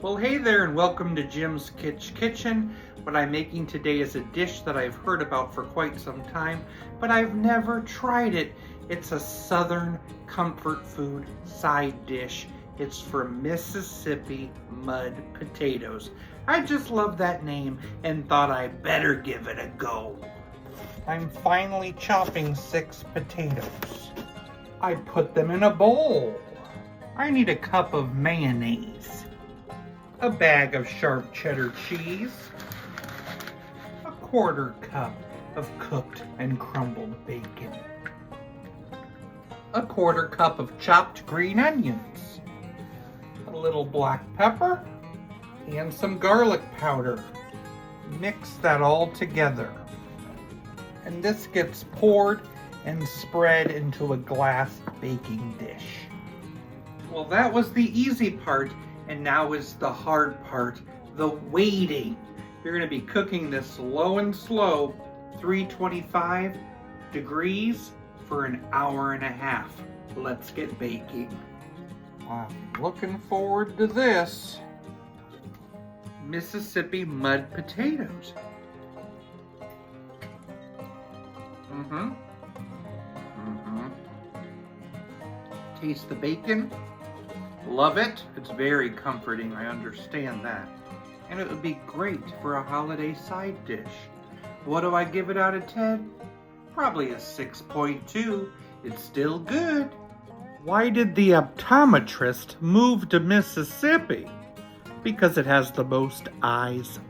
Well, hey there and welcome to Jim's Kitsch Kitchen. What I'm making today is a dish that I've heard about for quite some time, but I've never tried it. It's a Southern comfort food side dish. It's for Mississippi mud potatoes. I just love that name and thought I better give it a go. I'm finally chopping 6 potatoes. I put them in a bowl. I need a cup of mayonnaise, a bag of sharp cheddar cheese, a 1/4 cup of cooked and crumbled bacon, a 1/4 cup of chopped green onions, a little black pepper, and some garlic powder. Mix that all together. And this gets poured and spread into a glass baking dish. Well, that was the easy part, and now is the hard part, the waiting. You're going to be cooking this low and slow, 325 degrees for an hour and a half. Let's get baking. I'm looking forward to this. Mississippi mud potatoes. Taste the bacon. Love it. It's very comforting, I understand that. And it would be great for a holiday side dish. What do I give it out of 10? Probably a 6.2. It's still good. Why did the optometrist move to Mississippi? Because it has the most eyes